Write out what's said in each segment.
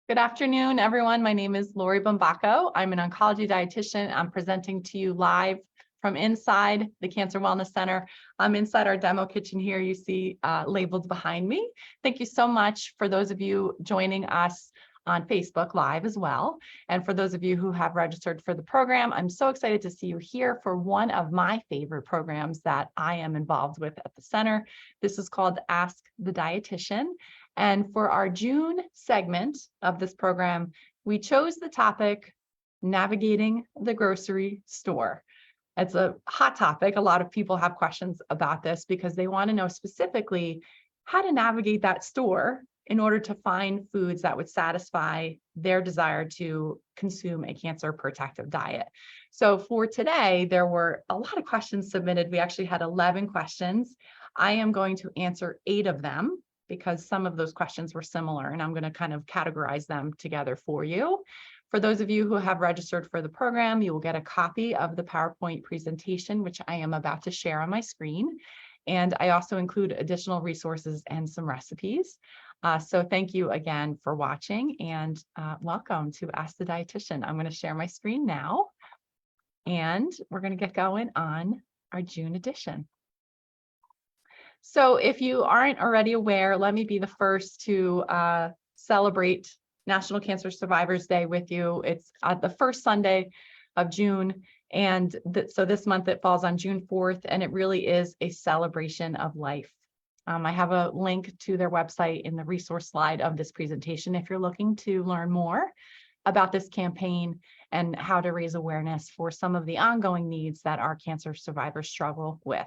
Good afternoon, everyone. My name is Lori Bombacco. I'm an oncology dietitian. I'm presenting to you live from inside the Cancer Wellness Center. I'm inside our demo kitchen here. You see labeled behind me. Thank you so much for those of you joining us on Facebook Live as well. And for those of you who have registered for the program, I'm so excited to see you here for one of my favorite programs that I am involved with at the center. This is called Ask the Dietitian. And for our June segment of this program, we chose the topic, navigating the grocery store. It's a hot topic. A lot of people have questions about this because they want to know specifically how to navigate that store in order to find foods that would satisfy their desire to consume a cancer protective diet. So for today, there were a lot of questions submitted. We actually had 11 questions. I am going to answer 8 of them, because some of those questions were similar, and I'm going to kind of categorize them together for you. For those of you who have registered for the program, you will get a copy of the PowerPoint presentation, which I am about to share on my screen. And I also include additional resources and some recipes. So thank you again for watching, and welcome to Ask the Dietitian. I'm going to share my screen now, and we're going to get going on our June edition. So if you aren't already aware, let me be the first to celebrate National Cancer Survivors Day with you. It's the first Sunday of June. And so this month it falls on June 4th, and it really is a celebration of life. I have a link to their website in the resource slide of this presentation if you're looking to learn more about this campaign and how to raise awareness for some of the ongoing needs that our cancer survivors struggle with.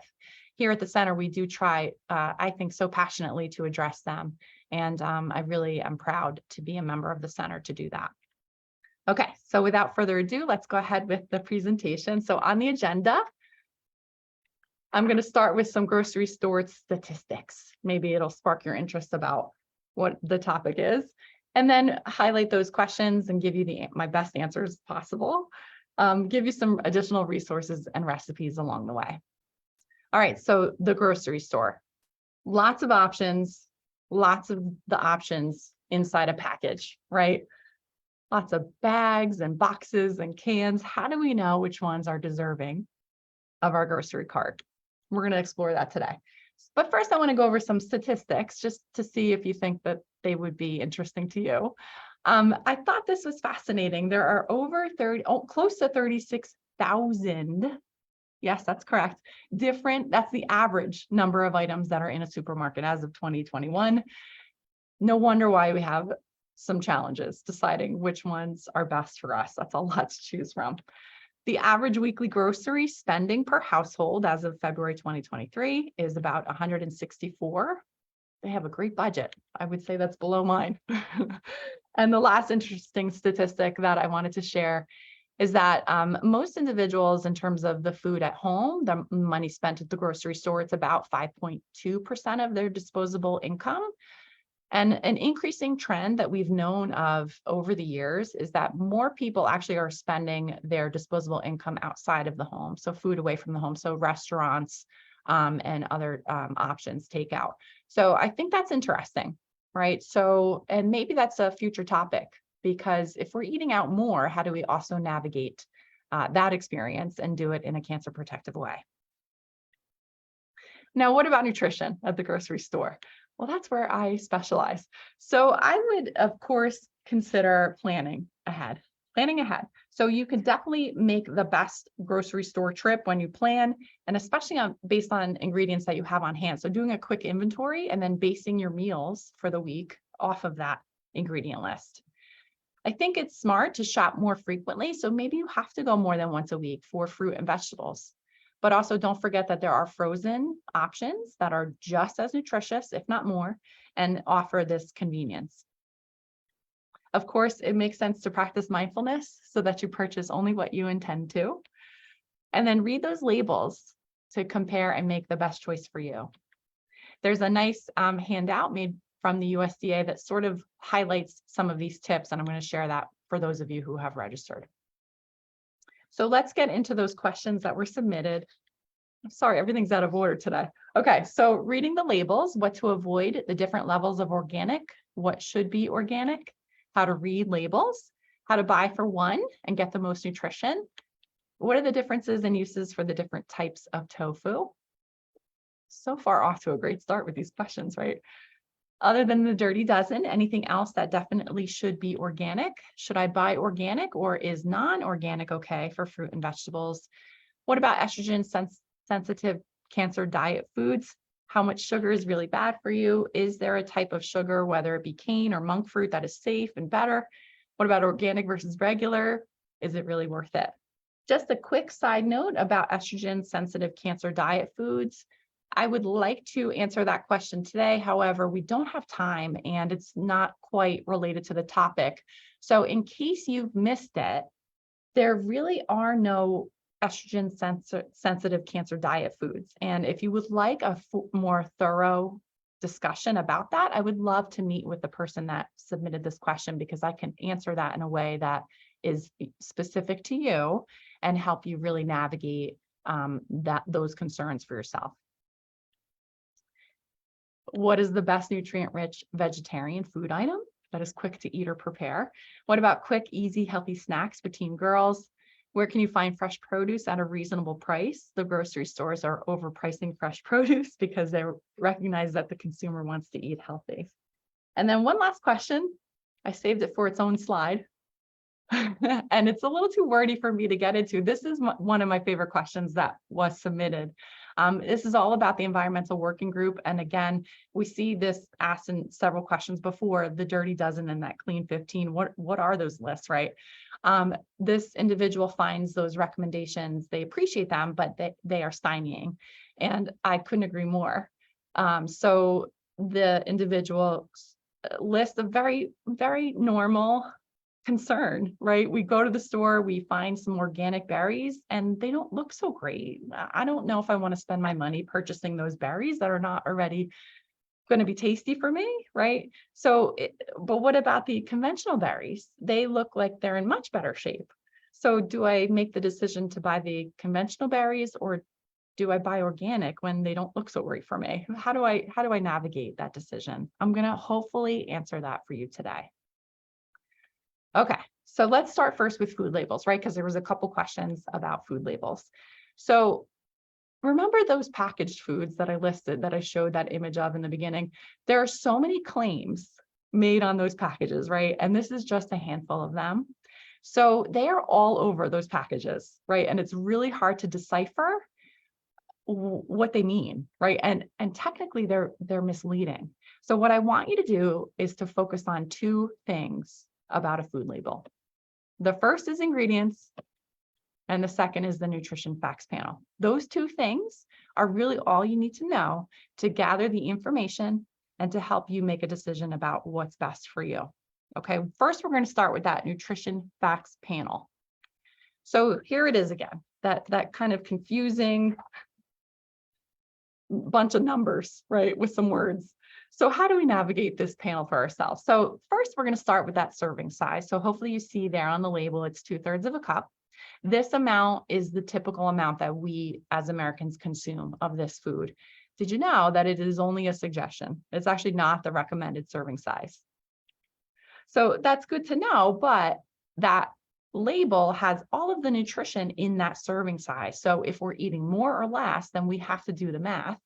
Here at the center, we do try, I think, so passionately to address them. And I really am proud to be a member of the center to do that. Okay, so without further ado, let's go ahead with the presentation. So on the agenda, I'm going to start with some grocery store statistics. Maybe it'll spark your interest about what the topic is, and then highlight those questions and give you my best answers possible. Give you some additional resources and recipes along the way. All right, so the grocery store, lots of options, lots of the options inside a package, right? Lots of bags and boxes and cans. How do we know which ones are deserving of our grocery cart? We're going to explore that today. But first, I want to go over some statistics just to see if you think that they would be interesting to you. I thought this was fascinating. There are over close to 36,000. Yes, that's correct. That's the average number of items that are in a supermarket as of 2021. No wonder why we have some challenges deciding which ones are best for us. That's a lot to choose from. The average weekly grocery spending per household as of February 2023 is about $164. They have a great budget. I would say that's below mine. And the last interesting statistic that I wanted to share is that most individuals, in terms of the food at home, the money spent at the grocery store, it's about 5.2% of their disposable income. And an increasing trend that we've known of over the years is that more people actually are spending their disposable income outside of the home, so food away from the home, so restaurants and other options, takeout. So I think that's interesting, right? So, and maybe that's a future topic, because if we're eating out more, how do we also navigate that experience and do it in a cancer protective way? Now, what about nutrition at the grocery store? Well, that's where I specialize. So I would, of course, consider planning ahead. So you can definitely make the best grocery store trip when you plan, and especially based on ingredients that you have on hand. So doing a quick inventory and then basing your meals for the week off of that ingredient list. I think it's smart to shop more frequently. So maybe you have to go more than once a week for fruit and vegetables. But also don't forget that there are frozen options that are just as nutritious, if not more, and offer this convenience. Of course, it makes sense to practice mindfulness so that you purchase only what you intend to. And then read those labels to compare and make the best choice for you. There's a nice handout made from the USDA that sort of highlights some of these tips, and I'm going to share that for those of you who have registered. So let's get into those questions that were submitted. I'm sorry, everything's out of order today. Okay, so reading the labels, what to avoid, the different levels of organic, what should be organic, how to read labels, how to buy for one and get the most nutrition. What are the differences and uses for the different types of tofu? So far off to a great start with these questions, right? Other than the dirty dozen, anything else that definitely should be organic? Should I buy organic, or is non-organic okay for fruit and vegetables? What about estrogen sensitive cancer diet foods? How much sugar is really bad for you? Is there a type of sugar, whether it be cane or monk fruit, that is safe and better? What about organic versus regular? Is it really worth it? Just a quick side note about estrogen sensitive cancer diet foods. I would like to answer that question today. However, we don't have time and it's not quite related to the topic. So in case you've missed it, there really are no estrogen sensitive cancer diet foods. And if you would like a more thorough discussion about that, I would love to meet with the person that submitted this question, because I can answer that in a way that is specific to you and help you really navigate those concerns for yourself. What is the best nutrient-rich vegetarian food item that is quick to eat or prepare? What about quick, easy, healthy snacks for teen girls? Where can you find fresh produce at a reasonable price? The grocery stores are overpricing fresh produce because they recognize that the consumer wants to eat healthy. And then one last question. I saved it for its own slide. And it's a little too wordy for me to get into. This is one of my favorite questions that was submitted. This is all about the environmental working group. And again, we see this asked in several questions before, the dirty dozen and that clean 15. What are those lists, right? This individual finds those recommendations, they appreciate them, but they are stymieing. And I couldn't agree more. So the individual lists a very, very normal concern, right? We go to the store, we find some organic berries and they don't look so great. I don't know if I want to spend my money purchasing those berries that are not already going to be tasty for me, right? So, but what about the conventional berries? They look like they're in much better shape. So do I make the decision to buy the conventional berries, or do I buy organic when they don't look so great for me? How do I navigate that decision? I'm going to hopefully answer that for you today. Okay, so let's start first with food labels, right? Because there was a couple questions about food labels. So remember those packaged foods that I listed, that I showed that image of in the beginning? There are so many claims made on those packages, right? And this is just a handful of them. So they are all over those packages, right? And it's really hard to decipher what they mean, right? And technically they're misleading. So what I want you to do is to focus on two things about a food label. The first is ingredients, and the second is the nutrition facts panel. Those two things are really all you need to know to gather the information and to help you make a decision about what's best for you. Okay, first we're going to start with that nutrition facts panel. So here it is again, that kind of confusing bunch of numbers, right, with some words. So how do we navigate this panel for ourselves? So first, we're going to start with that serving size. So hopefully you see there on the label, it's 2/3 of a cup. This amount is the typical amount that we as Americans consume of this food. Did you know that it is only a suggestion? It's actually not the recommended serving size. So that's good to know, but that label has all of the nutrition in that serving size. So if we're eating more or less, then we have to do the math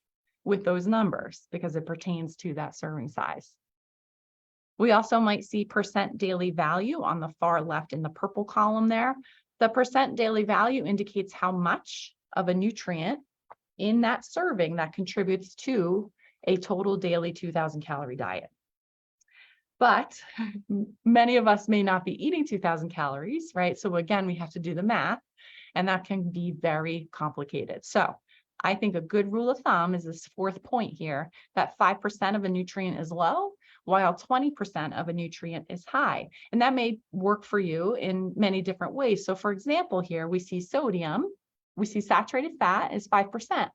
with those numbers because it pertains to that serving size. We also might see percent daily value on the far left in the purple column there. The percent daily value indicates how much of a nutrient in that serving that contributes to a total daily 2,000 calorie diet. But many of us may not be eating 2,000 calories, right? So again, we have to do the math, and that can be very complicated. So I think a good rule of thumb is this fourth point here, that 5% of a nutrient is low, while 20% of a nutrient is high. And that may work for you in many different ways. So for example, here we see sodium, we see saturated fat is 5%.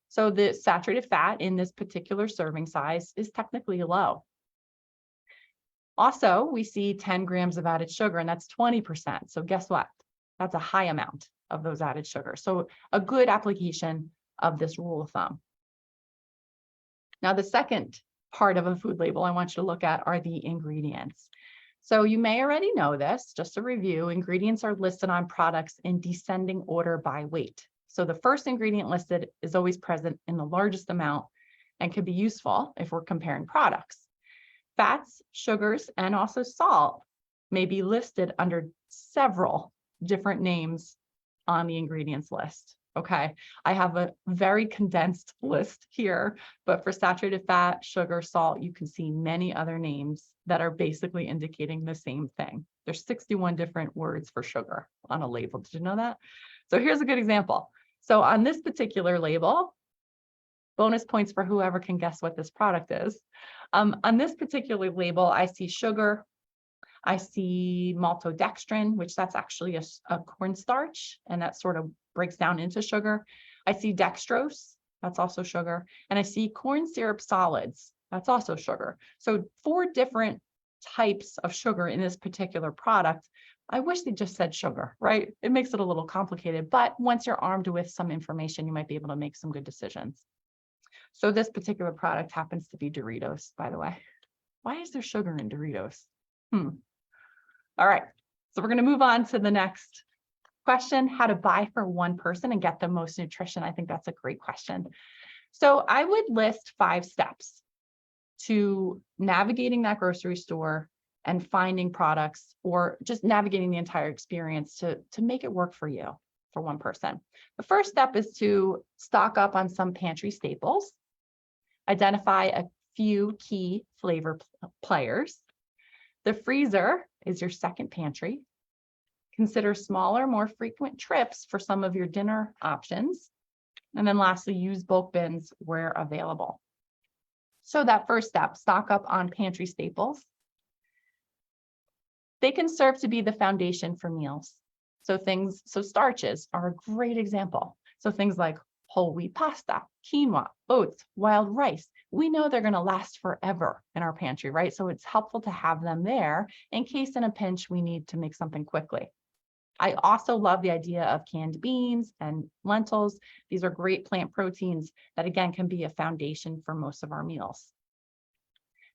So the saturated fat in this particular serving size is technically low. Also, we see 10 grams of added sugar, and that's 20%. So guess what? That's a high amount of those added sugar. So a good application of this rule of thumb. Now, the second part of a food label I want you to look at are the ingredients. So you may already know this, just a review, ingredients are listed on products in descending order by weight. So the first ingredient listed is always present in the largest amount and can be useful if we're comparing products. Fats, sugars, and also salt may be listed under several different names on the ingredients list. Okay, I have a very condensed list here, but for saturated fat, sugar, salt, you can see many other names that are basically indicating the same thing. There's 61 different words for sugar on a label. Did you know that? So here's a good example. So on this particular label, bonus points for whoever can guess what this product is. On this particular label, I see sugar, I see maltodextrin, which that's actually a cornstarch, and that sort of breaks down into sugar. I see dextrose, that's also sugar. And I see corn syrup solids, that's also sugar. So 4 different types of sugar in this particular product. I wish they just said sugar, right? It makes it a little complicated, but once you're armed with some information, you might be able to make some good decisions. So this particular product happens to be Doritos, by the way. Why is there sugar in Doritos? All right, so we're going to move on to the next question, how to buy for one person and get the most nutrition. I think that's a great question. So I would list 5 steps to navigating that grocery store and finding products, or just navigating the entire experience to make it work for you, for one person. The first step is to stock up on some pantry staples, identify a few key flavor players. The freezer is your second pantry. Consider smaller, more frequent trips for some of your dinner options. And then lastly, use bulk bins where available. So that first step, stock up on pantry staples. They can serve to be the foundation for meals. So starches are a great example. So things like whole wheat pasta, quinoa, oats, wild rice. We know they're going to last forever in our pantry, right? So it's helpful to have them there in case in a pinch we need to make something quickly. I also love the idea of canned beans and lentils. These are great plant proteins that, again, can be a foundation for most of our meals.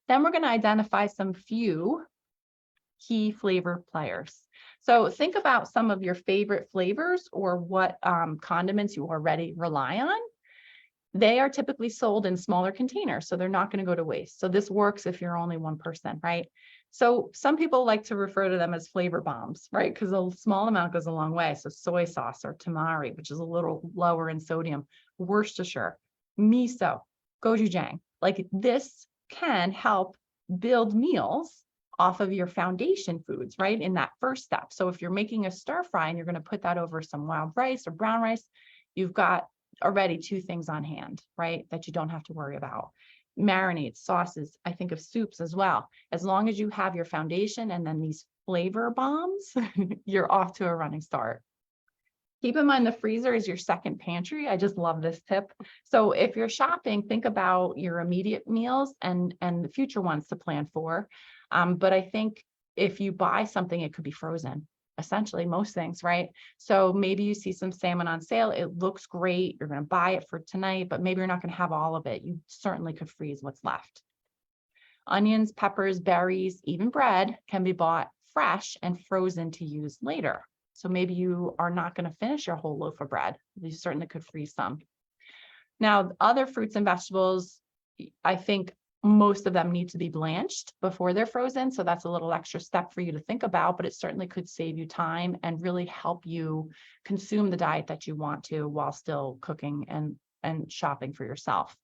Then we're going to identify some few key flavor players. So think about some of your favorite flavors or what condiments you already rely on. They are typically sold in smaller containers, so they're not going to go to waste. So this works if you're only one person, right? So some people like to refer to them as flavor bombs, right? Because a small amount goes a long way. So soy sauce or tamari, which is a little lower in sodium, Worcestershire, miso, gochujang. Like this can help build meals off of your foundation foods, right? In that first step. So if you're making a stir fry and you're going to put that over some wild rice or brown rice, you've got already 2 things on hand, right? That you don't have to worry about. Marinades, sauces, I think of soups as well. As long as you have your foundation and then these flavor bombs, you're off to a running start. Keep in mind the freezer is your second pantry. I just love this tip. So if you're shopping, think about your immediate meals and the future ones to plan for. But I think if you buy something, it could be frozen. Essentially most things, right? So maybe you see some salmon on sale. It looks great. You're going to buy it for tonight, but maybe you're not going to have all of it. You certainly could freeze what's left. Onions, peppers, berries, even bread can be bought fresh and frozen to use later. So maybe you are not going to finish your whole loaf of bread. You certainly could freeze some. Now, other fruits and vegetables, I think most of them need to be blanched before they're frozen. So that's a little extra step for you to think about, but it certainly could save you time and really help you consume the diet that you want to while still cooking and shopping for yourself.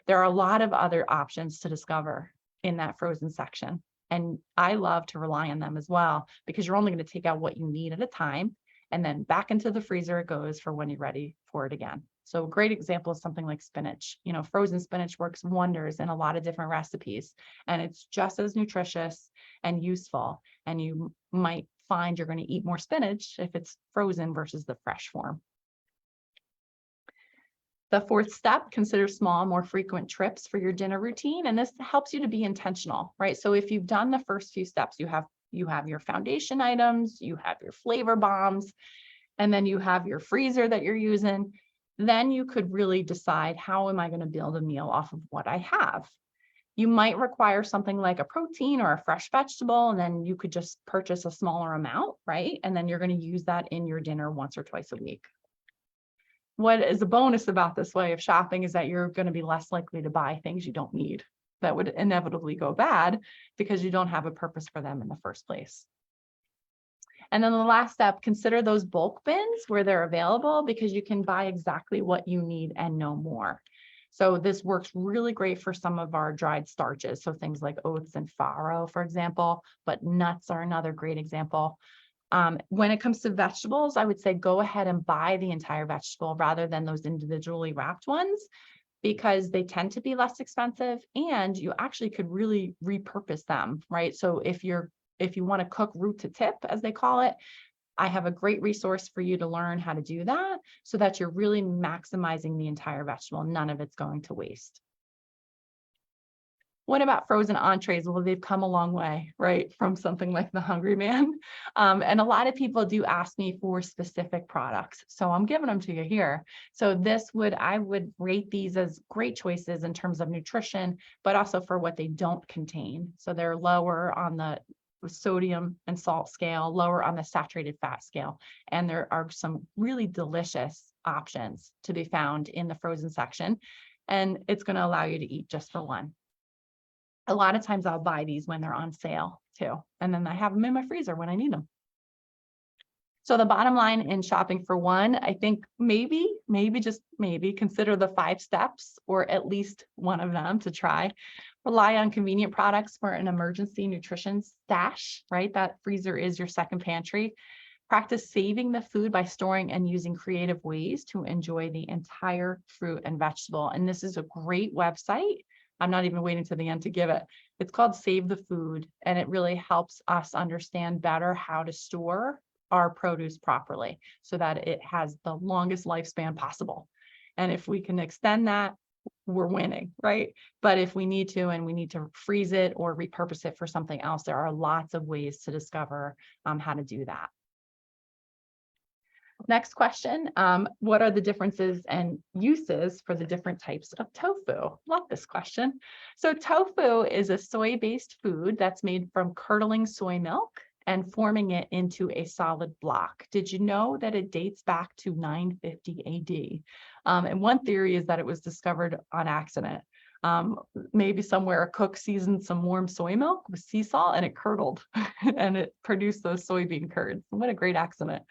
There are a lot of other options to discover in that frozen section. And I love to rely on them as well, because you're only going to take out what you need at a time, and then back into the freezer it goes for when you're ready for it again. So a great example is something like spinach. You know, frozen spinach works wonders in a lot of different recipes, and it's just as nutritious and useful. And you might find you're going to eat more spinach if it's frozen versus the fresh form. The fourth step, consider small, more frequent trips for your dinner routine. And this helps you to be intentional, right? So if you've done the first few steps, you have your foundation items, you have your flavor bombs, and then you have your freezer that you're using. Then you could really decide, how am I going to build a meal off of what I have? You might require something like a protein or a fresh vegetable, and then you could just purchase a smaller amount, right? And then you're going to use that in your dinner once or twice a week. What is a bonus about this way of shopping is that you're going to be less likely to buy things you don't need that would inevitably go bad because you don't have a purpose for them in the first place. And then the last step, consider those bulk bins where they're available, because you can buy exactly what you need and no more. So this works really great for some of our dried starches. So things like oats and farro, for example, but nuts are another great example. When it comes to vegetables, I would say go ahead and buy the entire vegetable rather than those individually wrapped ones, because they tend to be less expensive and you actually could really repurpose them, right? So if you want to cook root to tip, as they call it, I have a great resource for you to learn how to do that so that you're really maximizing the entire vegetable. None of it's going to waste. What about frozen entrees? Well, they've come a long way, right, from something like the Hungry Man. And a lot of people do ask me for specific products, so I'm giving them to you here. So I would rate these as great choices in terms of nutrition, but also for what they don't contain. So they're lower on the sodium and salt scale, lower on the saturated fat scale. And there are some really delicious options to be found in the frozen section. And it's going to allow you to eat just for one. A lot of times I'll buy these when they're on sale too. And then I have them in my freezer when I need them. So the bottom line in shopping for one, I think maybe just maybe consider the 5 steps or at least one of them to try. Rely on convenient products for an emergency nutrition stash, right? That freezer is your second pantry. Practice saving the food by storing and using creative ways to enjoy the entire fruit and vegetable. And this is a great website. I'm not even waiting to the end to give it. It's called Save the Food, and it really helps us understand better how to store our produce properly so that it has the longest lifespan possible. And if we can extend that, we're winning, right? But if we need to, and we need to freeze it or repurpose it for something else, there are lots of ways to discover how to do that. Next question, what are the differences and uses for the different types of tofu? Love this question. So tofu is a soy-based food that's made from curdling soy milk and forming it into a solid block. Did you know that it dates back to 950 AD? And one theory is that it was discovered on accident. Maybe somewhere a cook seasoned some warm soy milk with sea salt and it curdled and it produced those soybean curds. What a great accident.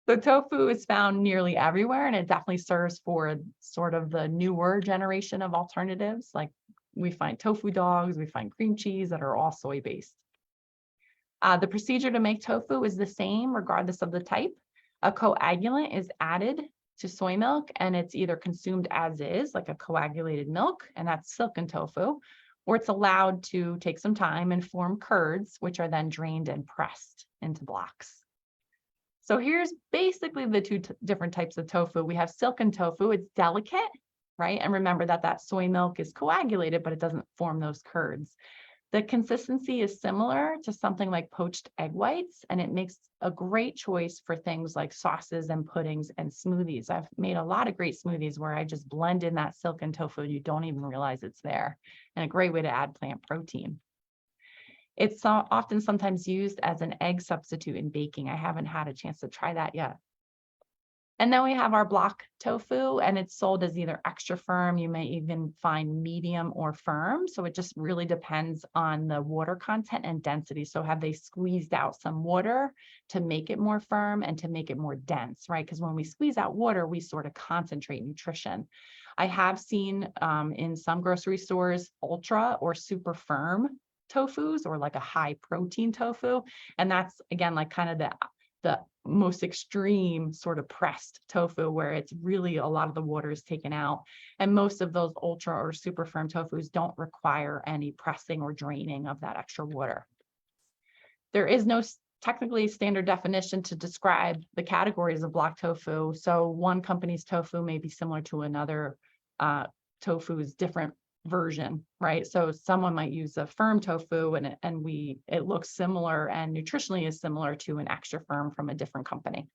So tofu is found nearly everywhere, and it definitely serves for sort of the newer generation of alternatives. Like we find tofu dogs, we find cream cheese that are all soy-based. The procedure to make tofu is the same regardless of the type. A coagulant is added to soy milk, and it's either consumed as is, like a coagulated milk, and that's silken tofu, or it's allowed to take some time and form curds, which are then drained and pressed into blocks. So here's basically the two different types of tofu. We have silken tofu, it's delicate, right? And remember that soy milk is coagulated, but it doesn't form those curds. The consistency is similar to something like poached egg whites, and it makes a great choice for things like sauces and puddings and smoothies. I've made a lot of great smoothies where I just blend in that silken tofu and you don't even realize it's there, and a great way to add plant protein. It's often sometimes used as an egg substitute in baking. I haven't had a chance to try that yet. And then we have our block tofu, and it's sold as either extra firm. You may even find medium or firm. So it just really depends on the water content and density. So have they squeezed out some water to make it more firm and to make it more dense, right? Because when we squeeze out water, we sort of concentrate nutrition. I have seen in some grocery stores, ultra or super firm tofus, or like a high protein tofu. And that's again, like kind of the most extreme sort of pressed tofu where it's really a lot of the water is taken out. And most of those ultra or super firm tofus don't require any pressing or draining of that extra water. There is no technically standard definition to describe the categories of block tofu. So one company's tofu may be similar to another tofu's different version, right? So someone might use a firm tofu and it looks similar and nutritionally is similar to an extra firm from a different company.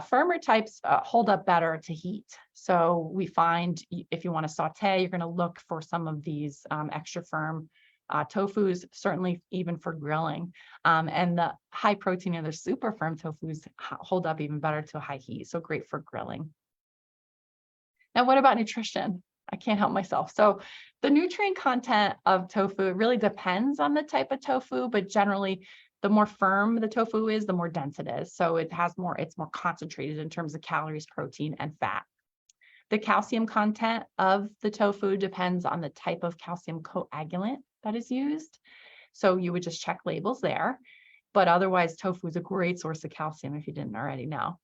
Firmer types hold up better to heat. So we find if you want to saute, you're going to look for some of these extra firm tofus, certainly even for grilling. And the high protein and the super firm tofus hold up even better to a high heat. So great for grilling. Now, what about nutrition? I can't help myself. So the nutrient content of tofu really depends on the type of tofu, but generally the more firm the tofu is, the more dense it is. So it's more concentrated in terms of calories, protein, and fat. The calcium content of the tofu depends on the type of calcium coagulant that is used. So you would just check labels there. But otherwise, tofu is a great source of calcium if you didn't already know.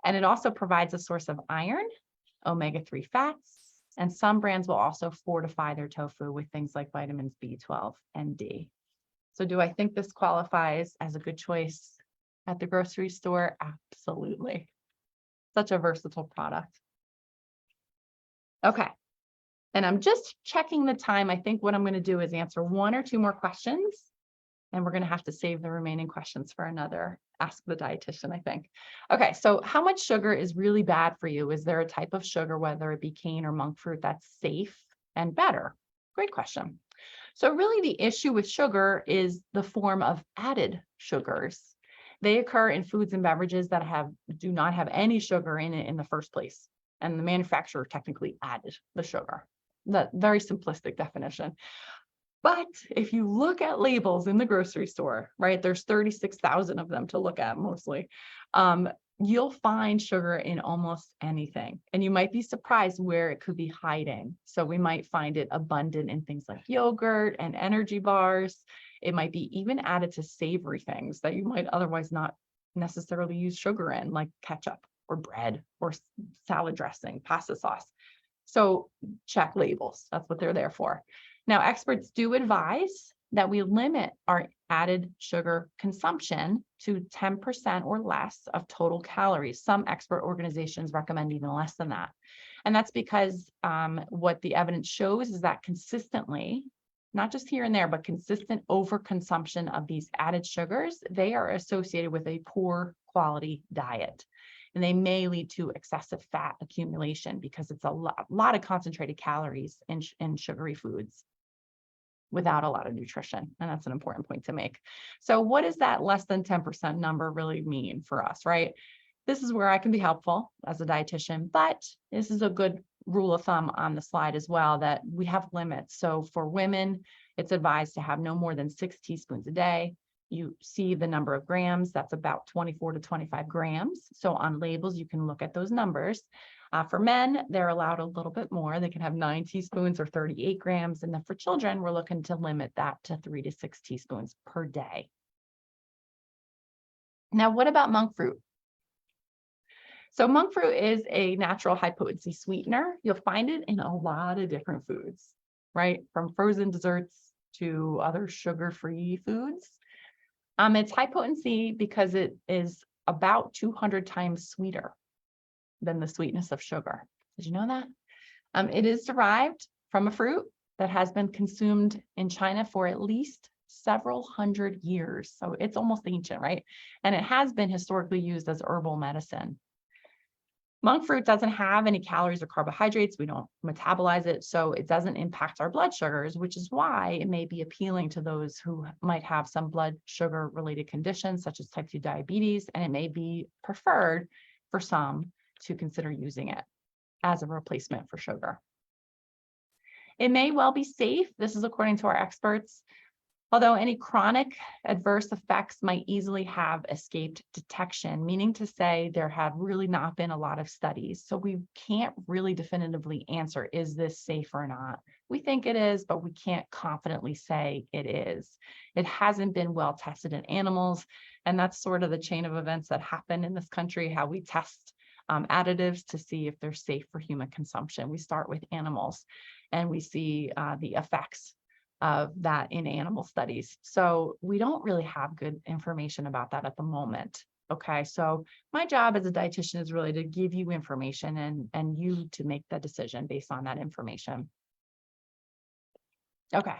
And it also provides a source of iron, omega-3 fats, and some brands will also fortify their tofu with things like vitamins B12 and D. So do I think this qualifies as a good choice at the grocery store? Absolutely. Such a versatile product. Okay. And I'm just checking the time. I think what I'm going to do is answer one or two more questions, and we're going to have to save the remaining questions for another Ask the Dietitian, I think. Okay, so how much sugar is really bad for you? Is there a type of sugar, whether it be cane or monk fruit, that's safe and better? Great question. So really the issue with sugar is the form of added sugars. They occur in foods and beverages that do not have any sugar in it in the first place. And the manufacturer technically added the sugar. That very simplistic definition. But if you look at labels in the grocery store, right, there's 36,000 of them to look at mostly. You'll find sugar in almost anything. And you might be surprised where it could be hiding. So we might find it abundant in things like yogurt and energy bars. It might be even added to savory things that you might otherwise not necessarily use sugar in, like ketchup or bread or salad dressing, pasta sauce. So check labels. That's what they're there for. Now, experts do advise that we limit our added sugar consumption to 10% or less of total calories. Some expert organizations recommend even less than that. And that's because what the evidence shows is that consistently, not just here and there, but consistent overconsumption of these added sugars, they are associated with a poor quality diet. And they may lead to excessive fat accumulation because it's a lot of concentrated calories in sugary foods without a lot of nutrition. And that's an important point to make. So what does that less than 10% number really mean for us, right? This is where I can be helpful as a dietitian, but this is a good rule of thumb on the slide as well, that we have limits. So for women, it's advised to have no more than 6 teaspoons a day. You see the number of grams, that's about 24 to 25 grams. So on labels, you can look at those numbers. For men, they're allowed a little bit more. They can have 9 teaspoons or 38 grams. And then for children, we're looking to limit that to 3 to 6 teaspoons per day. Now, what about monk fruit? So monk fruit is a natural high potency sweetener. You'll find it in a lot of different foods, right? From frozen desserts to other sugar-free foods. It's high potency because it is about 200 times sweeter than the sweetness of sugar. Did you know that? It is derived from a fruit that has been consumed in China for at least several hundred years. So it's almost ancient, right? And it has been historically used as herbal medicine. Monk fruit doesn't have any calories or carbohydrates. We don't metabolize it, so it doesn't impact our blood sugars, which is why it may be appealing to those who might have some blood sugar related conditions, such as type 2 diabetes, and it may be preferred for some to consider using it as a replacement for sugar. It may well be safe. This is according to our experts. Although any chronic adverse effects might easily have escaped detection, meaning to say there have really not been a lot of studies. So we can't really definitively answer, is this safe or not? We think it is, but we can't confidently say it is. It hasn't been well tested in animals. And that's sort of the chain of events that happen in this country, how we test additives to see if they're safe for human consumption. We start with animals and we see the effects of that in animal studies. So we don't really have good information about that at the moment. Okay, so my job as a dietitian is really to give you information and you to make the decision based on that information. Okay,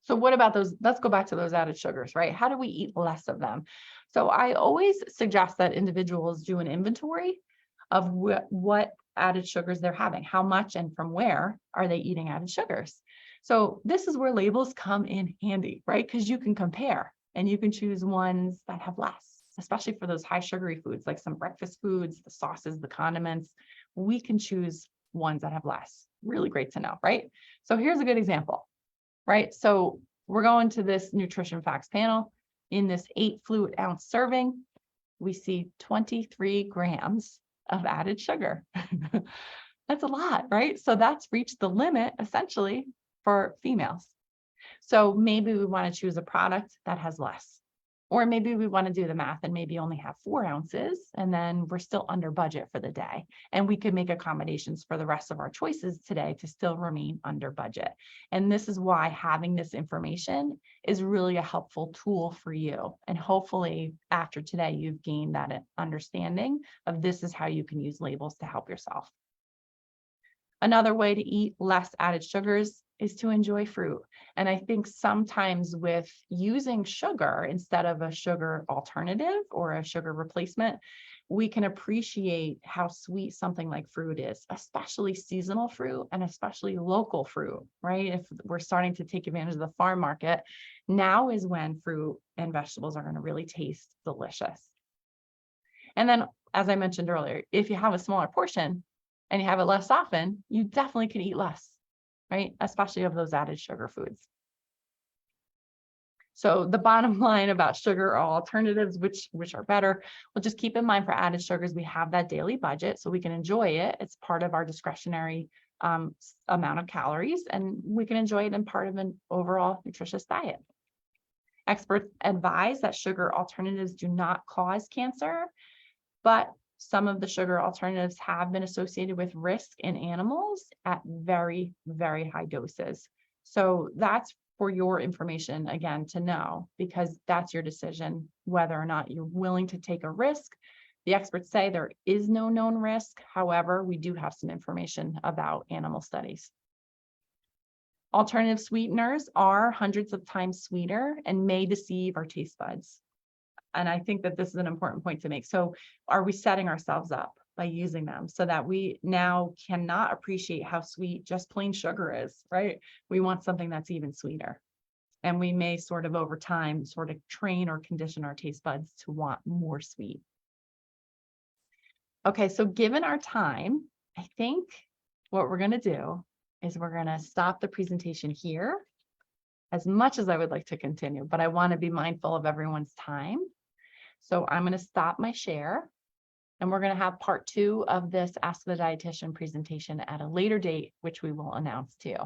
So what about those? Let's go back to those added sugars, right? How do we eat less of them? So I always suggest that individuals do an inventory of what added sugars they're having, how much and from where are they eating added sugars. So this is where labels come in handy, right? Because you can compare and you can choose ones that have less, especially for those high sugary foods, like some breakfast foods, the sauces, the condiments. We can choose ones that have less. Really great to know, right? So here's a good example, right? So we're going to this nutrition facts panel. In this 8 fluid ounce serving, we see 23 grams of added sugar. That's a lot, right? So that's reached the limit essentially for females. So maybe we want to choose a product that has less. Or maybe we want to do the math and maybe only have 4 ounces, and then we're still under budget for the day. And we could make accommodations for the rest of our choices today to still remain under budget. And this is why having this information is really a helpful tool for you. And hopefully after today, you've gained that understanding of this is how you can use labels to help yourself. Another way to eat less added sugars is to enjoy fruit. And I think sometimes with using sugar instead of a sugar alternative or a sugar replacement, we can appreciate how sweet something like fruit is, especially seasonal fruit and especially local fruit, right? If we're starting to take advantage of the farm market, now is when fruit and vegetables are going to really taste delicious. And then, as I mentioned earlier, if you have a smaller portion and you have it less often, you definitely can eat less, right? Especially of those added sugar foods. So the bottom line about sugar or alternatives, which are better, well, just keep in mind for added sugars, we have that daily budget so we can enjoy it. It's part of our discretionary amount of calories, and we can enjoy it in part of an overall nutritious diet. Experts advise that sugar alternatives do not cause cancer, but some of the sugar alternatives have been associated with risk in animals at very, very high doses. So that's for your information, again, to know, because that's your decision whether or not you're willing to take a risk. The experts say there is no known risk. However, we do have some information about animal studies. Alternative sweeteners are hundreds of times sweeter and may deceive our taste buds. And I think that this is an important point to make. So are we setting ourselves up by using them so that we now cannot appreciate how sweet just plain sugar is, right? We want something that's even sweeter. And we may sort of over time sort of train or condition our taste buds to want more sweet. Okay, so given our time, I think what we're going to do is we're going to stop the presentation here. As much as I would like to continue, but I want to be mindful of everyone's time. So I'm going to stop my share, and we're going to have part 2 of this Ask the Dietitian presentation at a later date, which we will announce to you.